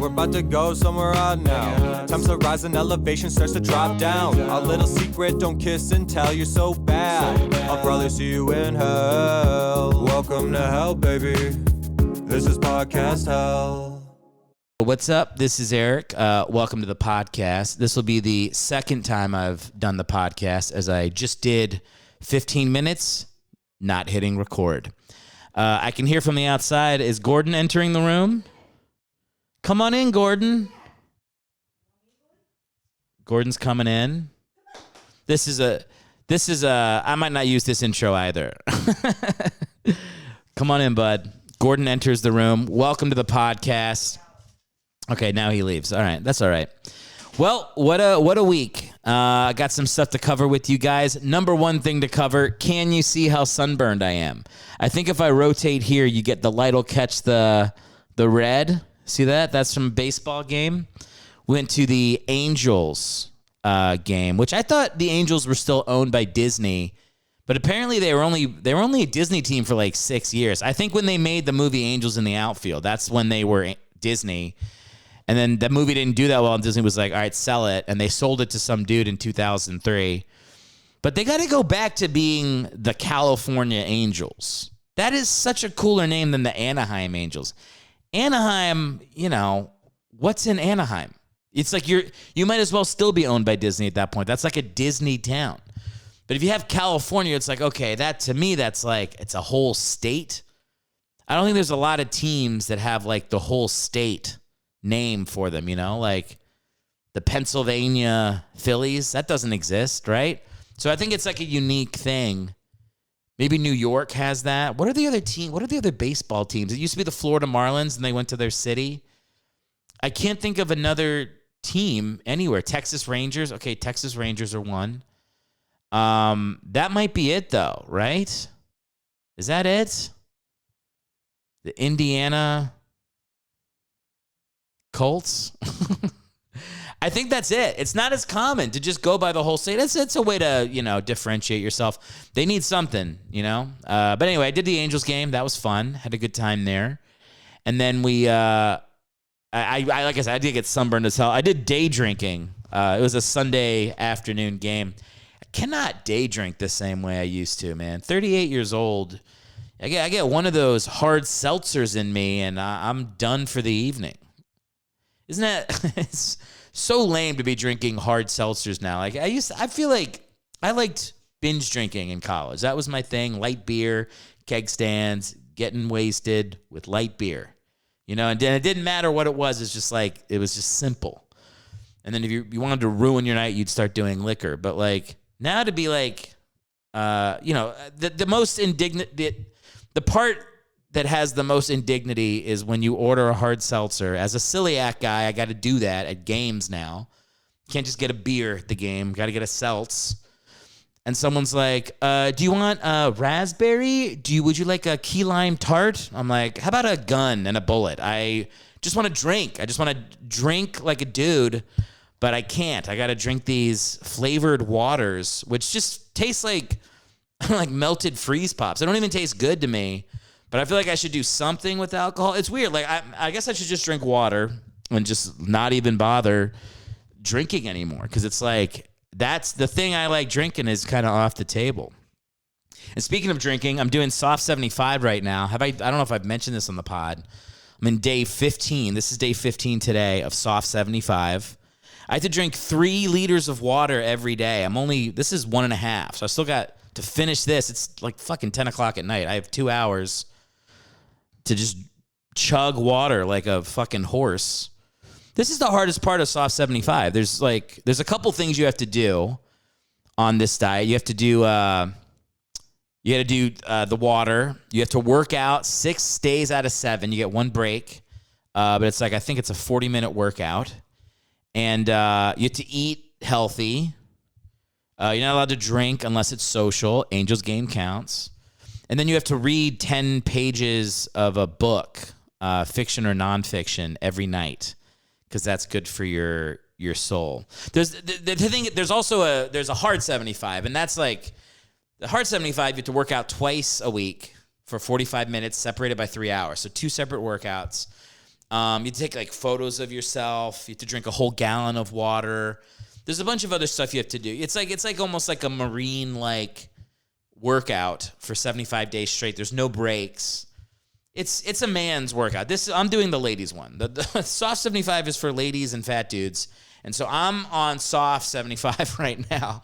we're about to go somewhere out now. Times to rise and elevation starts to drop down. Our little secret, don't kiss and tell, you're so bad. I'll probably see you in hell. Welcome to hell, baby. This is podcast hell. What's up? This is Eric. Welcome to the podcast. This will be the second time I've done the podcast, as I just did 15 minutes, not hitting record. I can hear from the outside. Is Gordon entering the room? Come on in, Gordon. Gordon's coming in. This is a, I might not use this intro either. Come on in, bud. Gordon enters the room. Welcome to the podcast. Okay, now he leaves. All right, that's all right. Well, what a week. I got some stuff to cover with you guys. Number one thing to cover, can you see how sunburned I am? I think if I rotate here, you get the light will catch the red. See that? That's from a baseball game. Went to the Angels game, which I thought the Angels were still owned by Disney, but apparently they were only a Disney team for like 6 years. I think when they made the movie Angels in the Outfield, that's when they were Disney. And then the movie didn't do that well, and Disney was like, all right, sell it. And they sold it to some dude in 2003. But they got to go back to being the California Angels. That is such a cooler name than the Anaheim Angels. Anaheim, you know, what's in Anaheim? It's like you might as well still be owned by Disney at that point. That's like a Disney town. But if you have California, it's like, okay, that to me, that's like, it's a whole state. I don't think there's a lot of teams that have like the whole state name for them, you know, like the Pennsylvania Phillies. That doesn't exist, right? So I think it's like a unique thing. Maybe New York has that. What are the other baseball teams? It used to be the Florida Marlins, and they went to their city. I can't think of another team anywhere. Texas Rangers. Okay, Texas Rangers are one. That might be it, though, right? Is that it? The Indiana Colts. I think that's it. It's not as common to just go by the whole state. It's a way to, you know, differentiate yourself. They need something, you know. But anyway, I did the Angels game. That was fun. Had a good time there. And then we, I like I said, I did get sunburned as hell. I did day drinking. It was a Sunday afternoon game. I cannot day drink the same way I used to, man. 38 years old. I get one of those hard seltzers in me, and I'm done for the evening. Isn't that it's so lame to be drinking hard seltzers now? Like I feel like I liked binge drinking in college. That was my thing. Light beer, keg stands, getting wasted with light beer. You know, and it didn't matter what it was. It's just like it was just simple. And then if you wanted to ruin your night, you'd start doing liquor. But like now to be like you know, the most indignant the part that has the most indignity is when you order a hard seltzer. As a celiac guy, I got to do that at games now. Can't just get a beer at the game. Got to get a seltz. And someone's like, do you want raspberry? Would you like a key lime tart? I'm like, how about a gun and a bullet? I just want to drink. I just want to drink like a dude, but I can't. I got to drink these flavored waters, which just taste like melted freeze pops. They don't even taste good to me. But I feel like I should do something with alcohol. It's weird. Like I guess I should just drink water and just not even bother drinking anymore. Because it's like that's the thing I like drinking is kind of off the table. And speaking of drinking, I'm doing Soft 75 right now. I don't know if I've mentioned this on the pod. I'm in day 15. This is day 15 today of Soft 75. I have to drink 3 liters of water every day. This is 1.5. So I still got to finish this. It's like fucking 10 o'clock at night. I have 2 hours to just chug water like a fucking horse. This is the hardest part of Soft 75. There's a couple things you have to do on this diet. You have to do the water. You have to work out 6 days out of 7. You get 1 break. But it's like, I think it's a 40-minute workout. And you have to eat healthy. You're not allowed to drink unless it's social. Angels game counts. And then you have to read 10 pages of a book, fiction or nonfiction, every night, because that's good for your soul. There's also a hard 75, and that's like the hard 75. You have to work out twice a week for 45 minutes, separated by 3 hours. So 2 separate workouts. You take like photos of yourself. You have to drink a whole gallon of water. There's a bunch of other stuff you have to do. It's like almost like a Marine like workout for 75 days straight. There's no breaks. It's a man's workout. I'm doing the ladies one. The soft 75 is for ladies and fat dudes. And so I'm on soft 75 right now.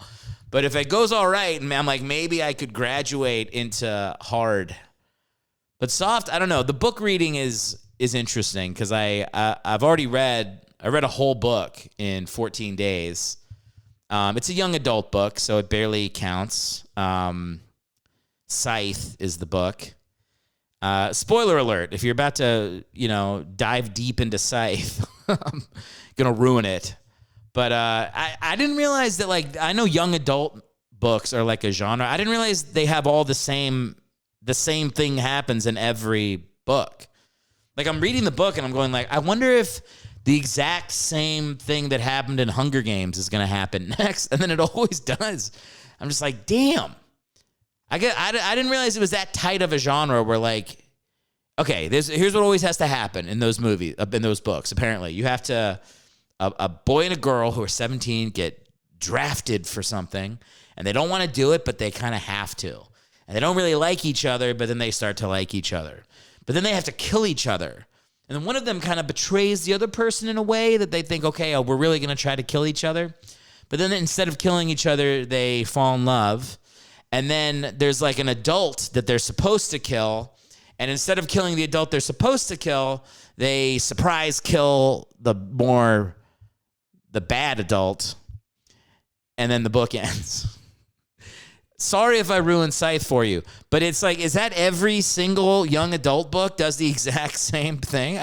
But if it goes all right, I'm like, maybe I could graduate into hard. But soft, I don't know. The book reading is interesting because I've already read a whole book in 14 days. It's a young adult book, so it barely counts. Scythe is the book. Spoiler alert, if you're about to, dive deep into Scythe, I'm going to ruin it. But I didn't realize that, like, I know young adult books are like a genre. I didn't realize they have all the same thing happens in every book. Like, I'm reading the book and I'm going like, I wonder if the exact same thing that happened in Hunger Games is going to happen next. And then it always does. I'm just like, damn. I didn't realize it was that tight of a genre where, like, okay, here's what always has to happen in those movies, in those books. Apparently, you have to a boy and a girl who are 17 get drafted for something, and they don't want to do it, but they kind of have to, and they don't really like each other, but then they start to like each other, but then they have to kill each other, and then one of them kind of betrays the other person in a way that they think, okay, we're really going to try to kill each other, but then instead of killing each other, they fall in love. And then there's like an adult that they're supposed to kill. And instead of killing the adult they're supposed to kill, they surprise kill the bad adult. And then the book ends. Sorry if I ruined Scythe for you. But it's like, is that every single young adult book does the exact same thing?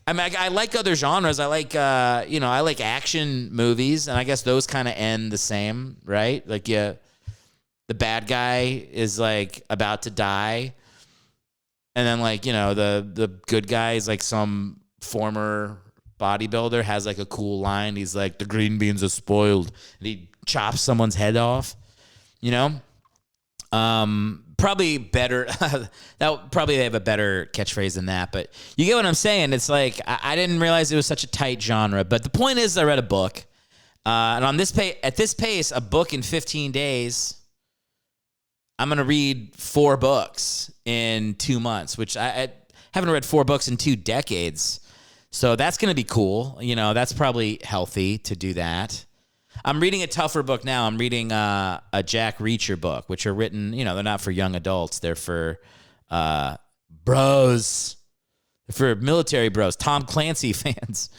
I like other genres. I like, I like action movies. And I guess those kind of end the same, right? Like, yeah. The bad guy is like about to die. And then like, the good guy is like some former bodybuilder has like a cool line. He's like, the green beans are spoiled. And he chops someone's head off, probably better. Probably they have a better catchphrase than that, but you get what I'm saying. It's like, I didn't realize it was such a tight genre, but the point is I read a book, and on this at this pace, a book in 15 days, I'm going to read 4 books in 2 months, which I haven't read 4 books in 2 decades. So that's going to be cool. That's probably healthy to do that. I'm reading a tougher book now. I'm reading a Jack Reacher book, which are written, they're not for young adults. They're for bros. They're for military bros, Tom Clancy fans.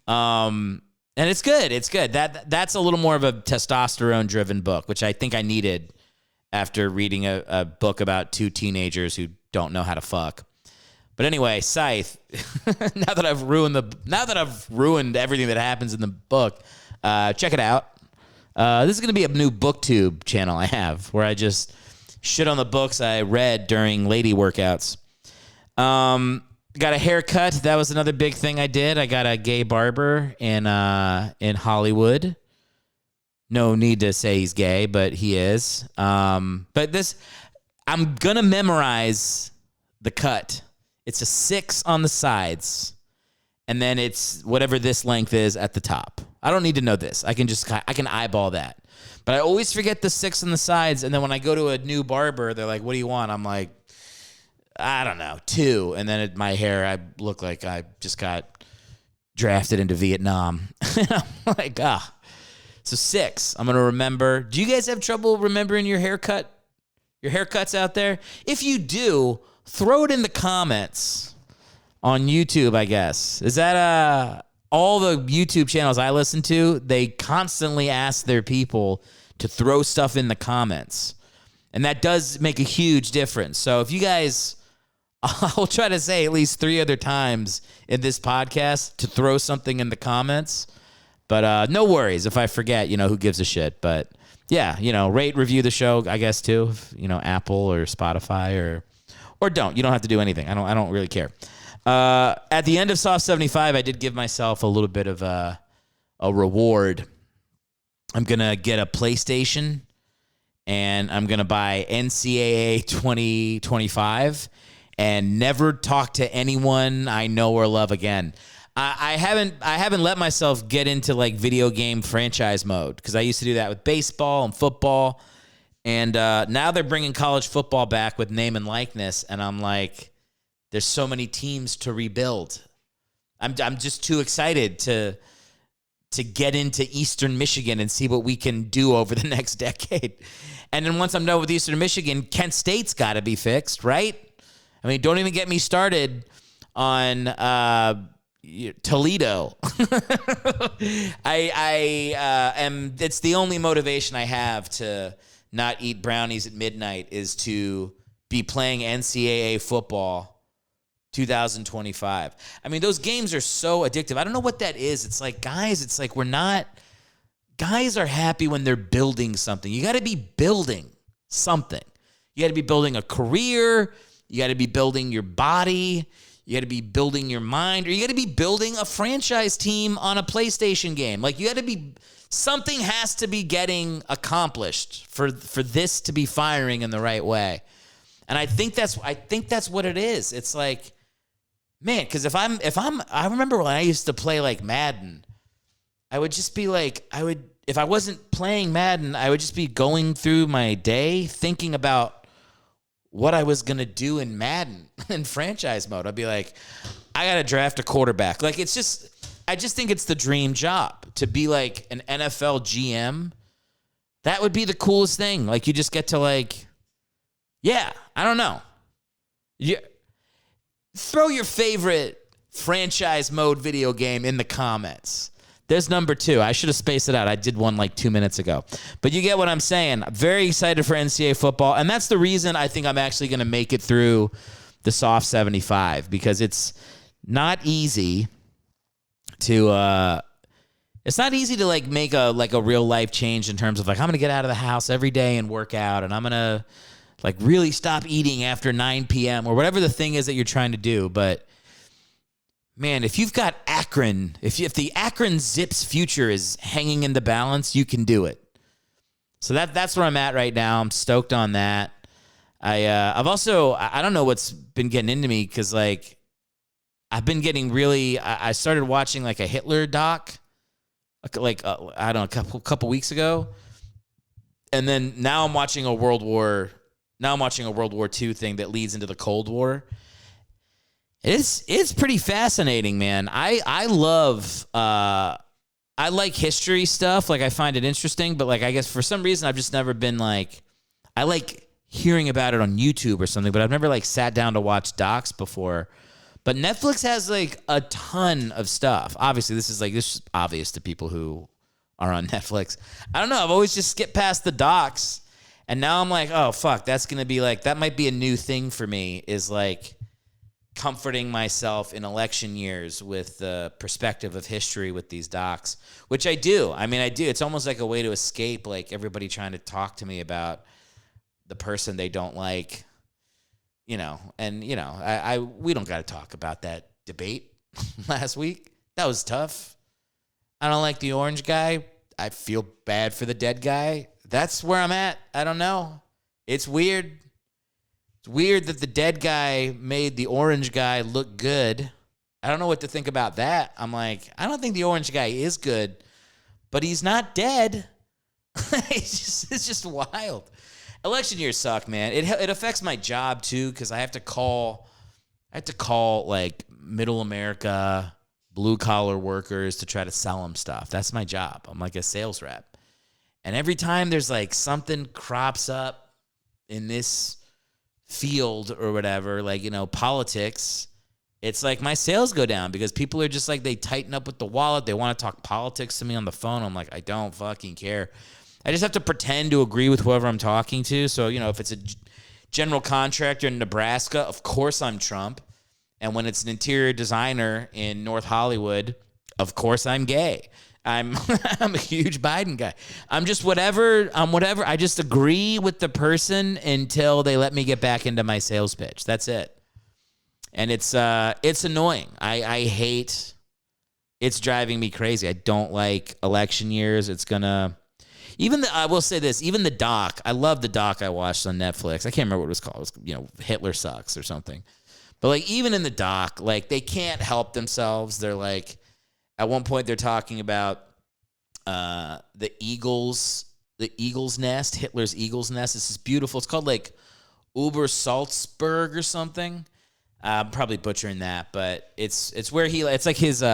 And it's good. It's good. That's a little more of a testosterone-driven book, which I think I needed after reading a book about 2 teenagers who don't know how to fuck. But anyway, Scythe. now that I've ruined everything that happens in the book, check it out. This is going to be a new BookTube channel I have where I just shit on the books I read during lady workouts. Got a haircut. That was another big thing I did. I got a gay barber in Hollywood. No need to say he's gay, but he is. But this, I'm going to memorize the cut. It's a 6 on the sides, and then it's whatever this length is at the top. I don't need to know this. I can eyeball that. But I always forget the 6 on the sides, and then when I go to a new barber, they're like, what do you want? I'm like, I don't know, 2. And then my hair, I look like I just got drafted into Vietnam. I'm like, So 6, I'm going to remember. Do you guys have trouble remembering your haircut? Your haircuts out there? If you do, throw it in the comments on YouTube, I guess. Is that all the YouTube channels I listen to, they constantly ask their people to throw stuff in the comments. And that does make a huge difference. So if you guys, I'll try to say at least 3 other times in this podcast to throw something in the comments. But no worries if I forget, who gives a shit. But yeah, rate, review the show, I guess, too. Apple or Spotify or don't. You don't have to do anything. I don't really care. At the end of Soft 75, I did give myself a little bit of a reward. I'm going to get a PlayStation, and I'm going to buy NCAA 2025. and never talk to anyone I know or love again. I haven't let myself get into like video game franchise mode because I used to do that with baseball and football, and now they're bringing college football back with name and likeness, and I'm like, there's so many teams to rebuild. I'm just too excited to get into Eastern Michigan and see what we can do over the next decade. And then once I'm done with Eastern Michigan, Kent State's got to be fixed, right? I mean, don't even get me started on Toledo. It's the only motivation I have to not eat brownies at midnight is to be playing NCAA football 2025. I mean, those games are so addictive. I don't know what that is. It's like, guys, guys are happy when they're building something. You got to be building something. You got to be building a career. You got to be building your body. You got to be building your mind, or you got to be building a franchise team on a PlayStation game. Like, you got to be, something has to be getting accomplished for this to be firing in the right way. And I think that's what it is. It's like, man, because I remember when I used to play like Madden, I would just be like, if I wasn't playing Madden, I would just be going through my day thinking about what I was going to do in Madden in franchise mode. I'd be like, I got to draft a quarterback. Like, I just think it's the dream job to be like an NFL GM. That would be the coolest thing. Like, you just get to like, yeah, I don't know. Throw your favorite franchise mode video game in the comments. There's number 2. I should have spaced it out. I did one like 2 minutes ago. But you get what I'm saying. I'm very excited for NCAA football. And that's the reason I think I'm actually going to make it through the soft 75, because it's not easy to it's not easy to like make a real life change in terms of like, I'm going to get out of the house every day and work out, and I'm going to like really stop eating after 9 p.m. or whatever the thing is that you're trying to do. But man, if you've got Akron, if the Akron Zips future is hanging in the balance, you can do it. So that's where I'm at right now. I'm stoked on that. I've also, I don't know what's been getting into me, because like I've been getting really, I started watching like a Hitler doc, like I don't know, a couple weeks ago, and then now I'm watching a World War II thing that leads into the Cold War. It's pretty fascinating, man. I love I like history stuff. Like, I find it interesting, but like, I guess for some reason I've just never been like, I like hearing about it on YouTube or something, but I've never like sat down to watch docs before. But Netflix has like a ton of stuff. Obviously, this is obvious to people who are on Netflix. I don't know. I've always just skipped past the docs, and now I'm like, oh fuck, that's gonna be like, that might be a new thing for me, is like comforting myself in election years with the perspective of history with these docs, which I do. I mean, I do. It's almost like a way to escape like everybody trying to talk to me about the person they don't like, you know. And you know, we don't got to talk about that debate last week. That was tough. I don't like the orange guy. I feel bad for the dead guy. That's where I'm at. I don't know. It's weird. It's weird that the dead guy made the orange guy look good. I don't know what to think about that. I'm like, I don't think the orange guy is good, but he's not dead. It's just wild. Election years suck, man. It affects my job too, because I have to call like middle America, blue collar workers to try to sell them stuff. That's my job. I'm like a sales rep. And every time there's like something crops up in this field or whatever, like, you know, politics, it's like my sales go down, because people are just like, they tighten up with the wallet. They want to talk politics to me on the phone. I'm like, I don't fucking care. I just have to pretend to agree with whoever I'm talking to. So, you know, if it's a general contractor in Nebraska, of course I'm Trump. And when it's an interior designer in North Hollywood, of course I'm gay. I'm a huge Biden guy. I'm just whatever. I just agree with the person until they let me get back into my sales pitch. That's it. And it's annoying. I hate. It's driving me crazy. I don't like election years. It's gonna. I will say this. Even the doc. I love the doc I watched on Netflix. I can't remember what it was called. It was, you know, Hitler sucks or something. But like even in the doc, like they can't help themselves. They're like, at one point they're talking about the eagle's nest, Hitler's eagle's nest. This is beautiful. It's called like Obersalzberg or something. I'm probably butchering that, but it's where it's like his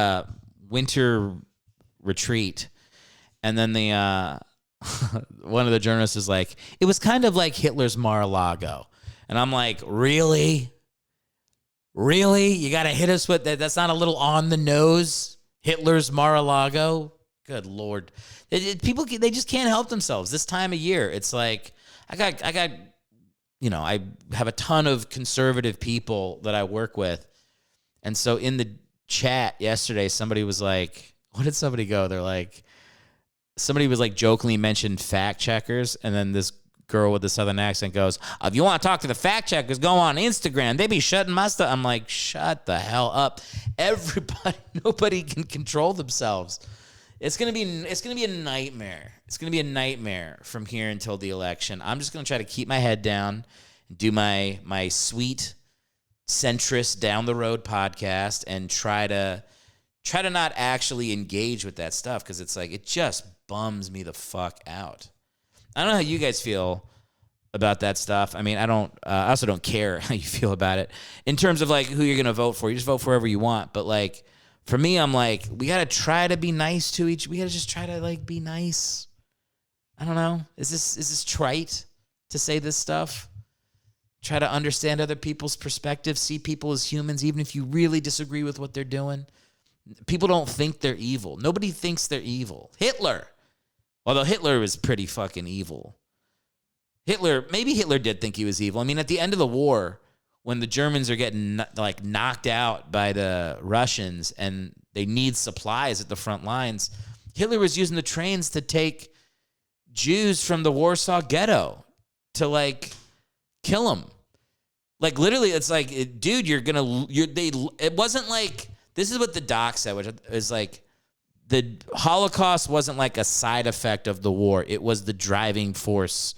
winter retreat. And then the one of the journalists is like, it was kind of like Hitler's Mar-a-Lago. And I'm like, really? Really? You got to hit us with that? That's not a little on the nose? Hitler's Mar-a-Lago? Good Lord. People, they just can't help themselves this time of year. It's like, I got, you know, I have a ton of conservative people that I work with. And so in the chat yesterday, somebody was like, what did somebody go? They're like, somebody was like jokingly mentioned fact checkers. And then this girl with the southern accent goes, if you want to talk to the fact checkers, go on Instagram. They be shutting my stuff. I'm like, shut the hell up. Nobody can control themselves. It's gonna be a nightmare. It's gonna be a nightmare from here until the election. I'm just gonna try to keep my head down, do my sweet centrist down the road podcast, and try to not actually engage with that stuff, because it's like it just bums me the fuck out. I don't know how you guys feel about that stuff. I mean, I also don't care how you feel about it in terms of like who you're gonna vote for. You just vote for whoever you want, but like. For me, I'm like, we got to try to be nice to we got to just try to like be nice. I don't know. Is this trite to say this stuff? Try to understand other people's perspectives, see people as humans, even if you really disagree with what they're doing. People don't think they're evil. Nobody thinks they're evil. Hitler, although Hitler was pretty fucking evil. Maybe Hitler did think he was evil. I mean, at the end of the war, when the Germans are getting like knocked out by the Russians and they need supplies at the front lines, Hitler was using the trains to take Jews from the Warsaw Ghetto to like kill them. Like literally, it's like, dude, it wasn't like, this is what the doc said, which is like, the Holocaust wasn't like a side effect of the war. It was the driving force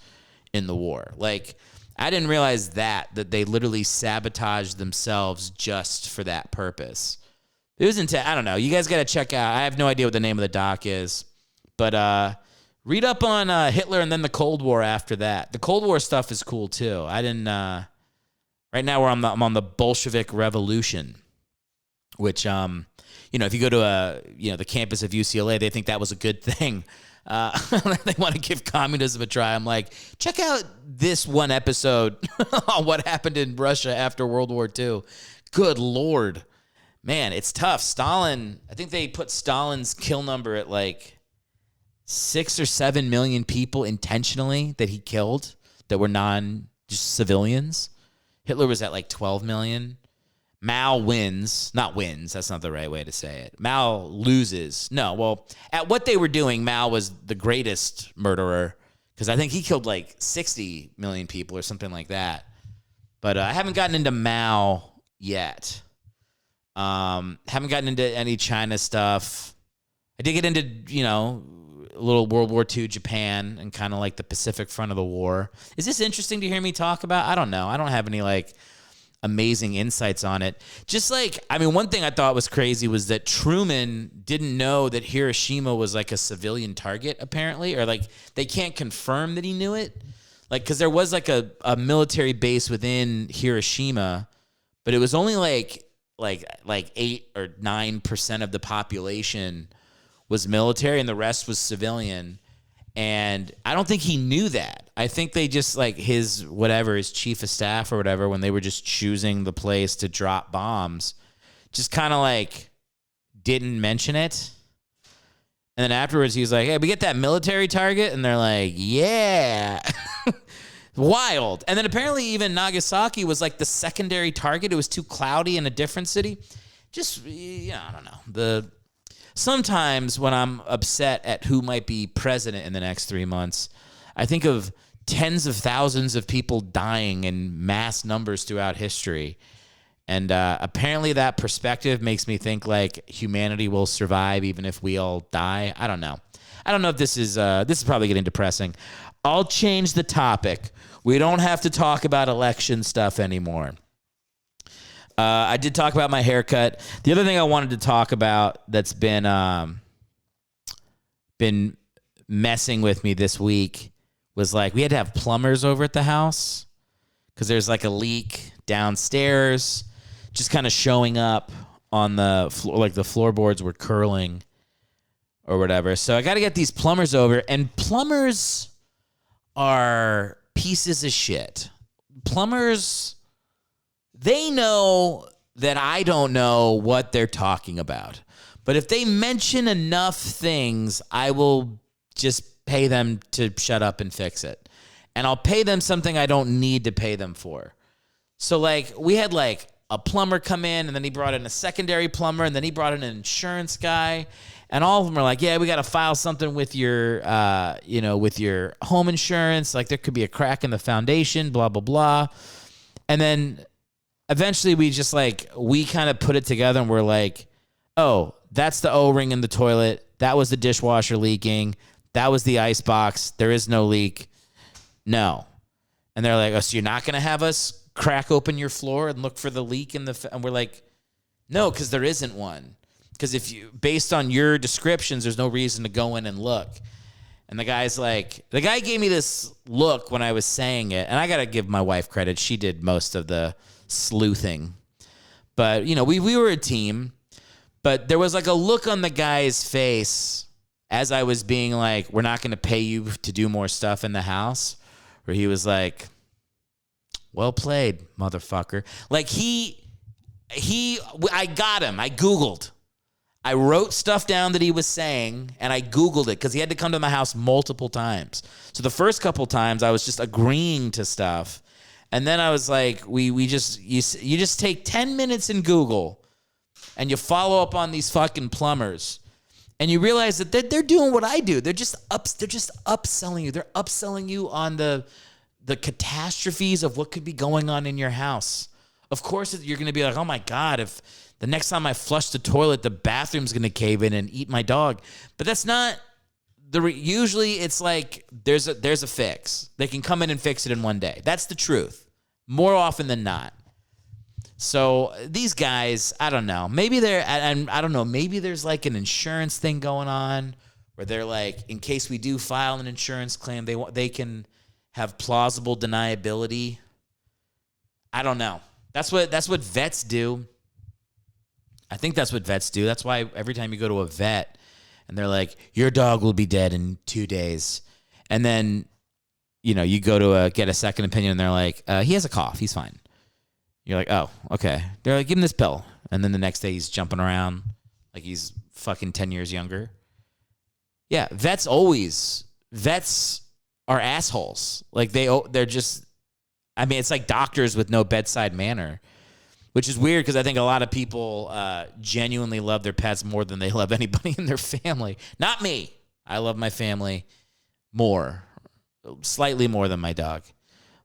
in the war. Like, I didn't realize that they literally sabotaged themselves just for that purpose. It was I don't know. You guys got to check out. I have no idea what the name of the doc is, but read up on Hitler and then the Cold War after that. The Cold War stuff is cool too. I didn't. Right now, I'm on the Bolshevik Revolution, which if you go to the campus of UCLA, they think that was a good thing. They want to give communism a try. I'm like, check out this one episode on what happened in Russia after World War II. Good Lord. Man, it's tough. Stalin, I think they put Stalin's kill number at like 6 or 7 million people intentionally that he killed that were just civilians. Hitler was at like 12 million. Mao wins. Not wins. That's not the right way to say it. Mao loses. No, well, at what they were doing, Mao was the greatest murderer because I think he killed like 60 million people or something like that. But I haven't gotten into Mao yet. Haven't gotten into any China stuff. I did get into, a little World War II Japan and kind of like the Pacific front of the war. Is this interesting to hear me talk about? I don't know. I don't have any like amazing insights on it. Just like, one thing I thought was crazy was that Truman didn't know that Hiroshima was like a civilian target, apparently, or like they can't confirm that he knew it. Like, because there was like a military base within Hiroshima, but it was only like 8 or 9% of the population was military and the rest was civilian. And I don't think he knew that. I think they just like his chief of staff or whatever, when they were just choosing the place to drop bombs, just kind of like didn't mention it. And then afterwards he was like, hey, we get that military target? And they're like, yeah. Wild. And then apparently even Nagasaki was like the secondary target. It was too cloudy in a different city. Just, I don't know. Sometimes when I'm upset at who might be president in the next 3 months, I think of tens of thousands of people dying in mass numbers throughout history. And apparently that perspective makes me think like humanity will survive even if we all die. I don't know. I don't know if this is probably getting depressing. I'll change the topic. We don't have to talk about election stuff anymore. I did talk about my haircut. The other thing I wanted to talk about that's been messing with me this week was like we had to have plumbers over at the house because there's like a leak downstairs, just kind of showing up on the floor, like the floorboards were curling or whatever. So I got to get these plumbers over, and plumbers are pieces of shit. Plumbers, they know that I don't know what they're talking about. But if they mention enough things, I will just pay them to shut up and fix it. And I'll pay them something I don't need to pay them for. So, like, we had, like, a plumber come in, and then he brought in a secondary plumber, and then he brought in an insurance guy. And all of them are like, yeah, we got to file something with your, with your home insurance. Like, there could be a crack in the foundation, blah, blah, blah. And then eventually we just, like, we kind of put it together, and we're like, oh, that's the O-ring in the toilet. That was the dishwasher leaking. That was the ice box. There is no leak. No. And they're like, oh, so you're not going to have us crack open your floor and look for the leak in the... And we're like, no, because there isn't one. Because if you, based on your descriptions, there's no reason to go in and look. And the guy's like, the guy gave me this look when I was saying it. And I got to give my wife credit. She did most of the sleuthing. But, you know, we were a team. But there was like a look on the guy's face as I was being like, we're not going to pay you to do more stuff in the house. Where he was like, well played, motherfucker. Like I got him. I Googled. I wrote stuff down that he was saying, and I Googled it because he had to come to my house multiple times. So the first couple times I was just agreeing to stuff. And then I was like, you just take 10 minutes in Google and you follow up on these fucking plumbers, and you realize that they're doing what I do. They're just upselling you. They're upselling you on the catastrophes of what could be going on in your house. Of course, you're going to be like, oh my God, if the next time I flush the toilet, the bathroom's going to cave in and eat my dog. But that's not usually it's like there's a fix. They can come in and fix it in one day. That's the truth. More often than not. So these guys, I don't know. Maybe I don't know. Maybe there's like an insurance thing going on where they're like, in case we do file an insurance claim, they can have plausible deniability. I don't know. That's what vets do. I think that's what vets do. That's why every time you go to a vet and they're like, your dog will be dead in 2 days. And then, you know, you go to get a second opinion and they're like, he has a cough. He's fine. You're like, oh, okay. They're like, give him this pill. And then the next day he's jumping around like he's fucking 10 years younger. Yeah, vets are assholes. Like they're just, I mean, it's like doctors with no bedside manner, which is weird because I think a lot of people genuinely love their pets more than they love anybody in their family. Not me. I love my family slightly more than my dog.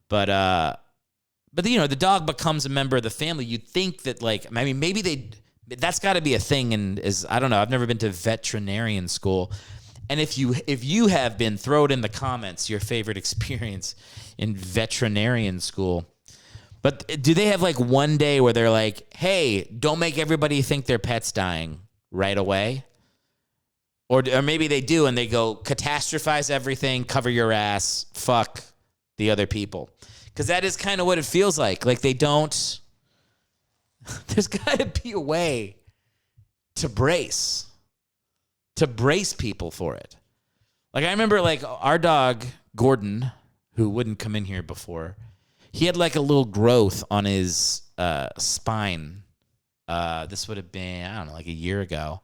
But you know, the dog becomes a member of the family. You'd think that, like, I mean, maybe that's got to be a thing. And I don't know. I've never been to veterinarian school. And if you have been, throw it in the comments, your favorite experience in veterinarian school. But do they have like one day where they're like, hey, don't make everybody think their pet's dying right away? Or maybe they do and they go, catastrophize everything, cover your ass, fuck the other people. Because that is kind of what it feels like. Like they don't, there's got to be a way to brace people for it. Like I remember like our dog, Gordon, who wouldn't come in here before, he had like a little growth on his spine. This would have been, I don't know, like a year ago.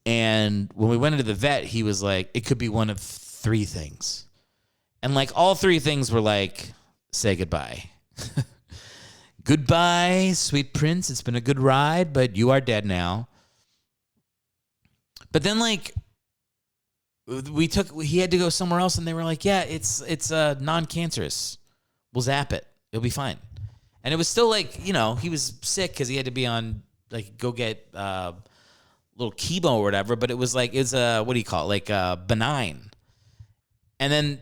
And when we went into the vet, he was like, it could be one of 3 things. And like all 3 things were like, say goodbye. Goodbye, sweet prince. It's been a good ride, but you are dead now. But then like he had to go somewhere else and they were like, yeah, it's non-cancerous. We'll zap it. It'll be fine. And it was still like, you know, he was sick because he had to be on, like, go get little chemo or whatever. But it was like, what do you call it? Like benign. And then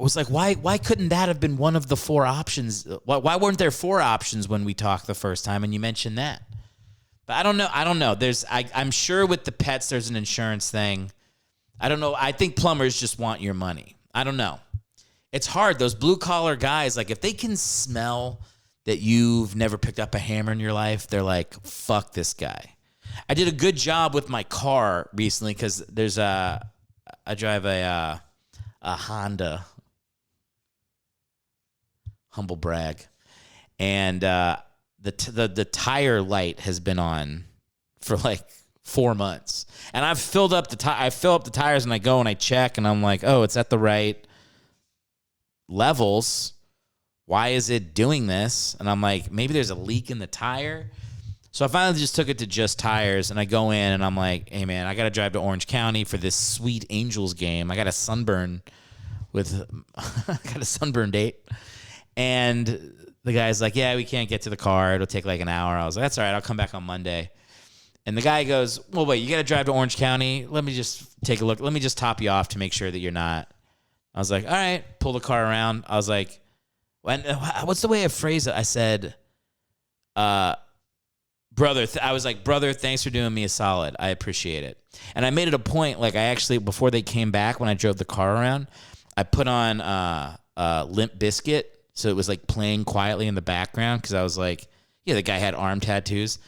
was like, why couldn't that have been one of the 4 options? Why weren't there 4 options when we talked the first time and you mentioned that? But I don't know. I'm sure with the pets there's an insurance thing. I don't know. I think plumbers just want your money. I don't know. It's hard. Those blue collar guys, like if they can smell that you've never picked up a hammer in your life, they're like, fuck this guy. I did a good job with my car recently because I drive a Honda. Humble brag. And the tire light has been on for like 4 months. And I've filled up I fill up the tires and I go and I check and I'm like, oh, it's at the right levels. Why is it doing this? And I'm like, maybe there's a leak in the tire. So I finally just took it to Just Tires and I go in and I'm like, hey man, I got to drive to Orange County for this sweet Angels game. I got a sunburn date. And the guy's like, yeah, we can't get to the car. It'll take like an hour. I was like, that's all right. I'll come back on Monday. And the guy goes, well, wait, you got to drive to Orange County? Let me just take a look. Let me just top you off to make sure that you're not. I was like, all right, pull the car around. I was like, what's the way I phrase it? I said, brother, brother, thanks for doing me a solid. I appreciate it. And I made it a point, like I actually, before they came back, when I drove the car around, I put on Limp Bizkit. So it was like playing quietly in the background because I was like, yeah, the guy had arm tattoos.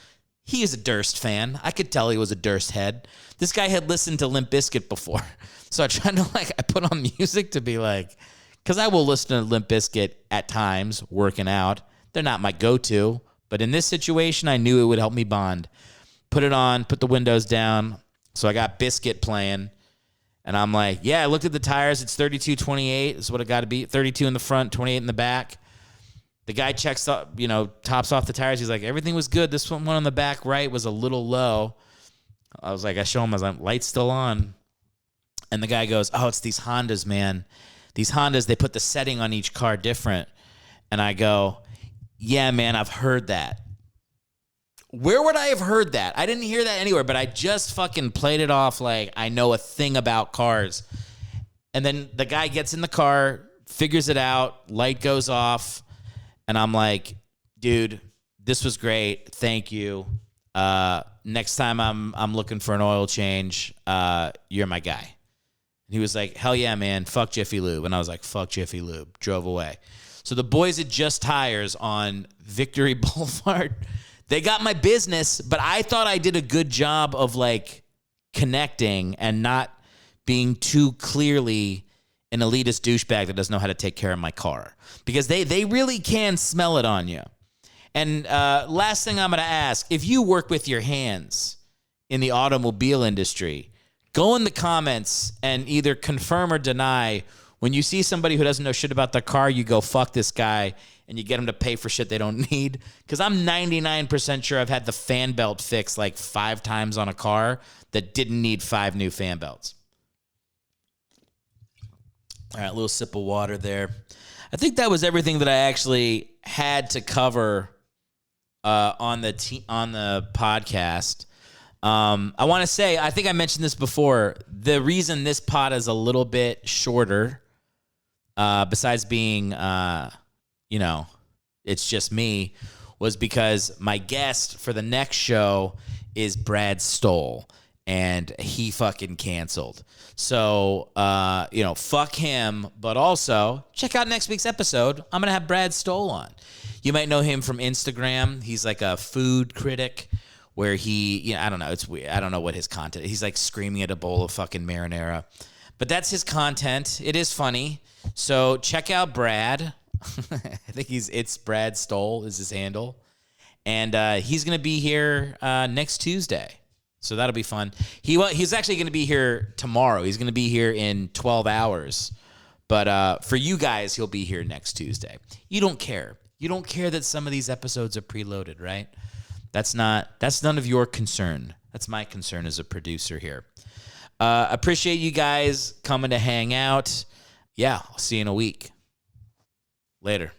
He is a Durst fan. I could tell he was a Durst head. This guy had listened to Limp Bizkit before. So I tried to I put on music to be like, because I will listen to Limp Bizkit at times working out. They're not my go-to. But in this situation, I knew it would help me bond. Put it on, put the windows down. So I got Bizkit playing. And I'm like, yeah, I looked at the tires. It's 32/28 is what it got to be. 32 in the front, 28 in the back. The guy checks up, tops off the tires. He's like, everything was good. This one on the back right was a little low. I was like, I show him, I was like, light's still on. And the guy goes, oh, it's these Hondas, man. These Hondas, they put the setting on each car different. And I go, yeah, man, I've heard that. Where would I have heard that? I didn't hear that anywhere, but I just fucking played it off like I know a thing about cars. And then the guy gets in the car, figures it out, light goes off, and I'm like, dude, this was great. Thank you. Next time I'm looking for an oil change, you're my guy. And he was like, hell yeah, man, fuck Jiffy Lube. And I was like, fuck Jiffy Lube. Drove away. So the boys at Just Tires on Victory Boulevard, they got my business, but I thought I did a good job of connecting and not being too clearly an elitist douchebag that doesn't know how to take care of my car. Because they really can smell it on you. And last thing I'm going to ask, if you work with your hands in the automobile industry, go in the comments and either confirm or deny. When you see somebody who doesn't know shit about their car, you go, fuck this guy, and you get them to pay for shit they don't need. Because I'm 99% sure I've had the fan belt fixed 5 times on a car that didn't need 5 new fan belts. All right, a little sip of water there. I think that was everything that I actually had to cover on the podcast. I want to say, I think I mentioned this before, the reason this pod is a little bit shorter, besides being, it's just me, was because my guest for the next show is Brad Stoll, and he fucking canceled. So, fuck him, but also check out next week's episode. I'm going to have Brad Stoll on. You might know him from Instagram. He's like a food critic where he, I don't know, it's weird. I don't know what his content. He's screaming at a bowl of fucking marinara. But that's his content. It is funny. So check out Brad. I think it's Brad Stoll is his handle. And he's going to be here next Tuesday. So that'll be fun. He's actually going to be here tomorrow. He's going to be here in 12 hours. But for you guys, he'll be here next Tuesday. You don't care. You don't care that some of these episodes are preloaded, right? That's none of your concern. That's my concern as a producer here. Appreciate you guys coming to hang out. Yeah, I'll see you in a week. Later.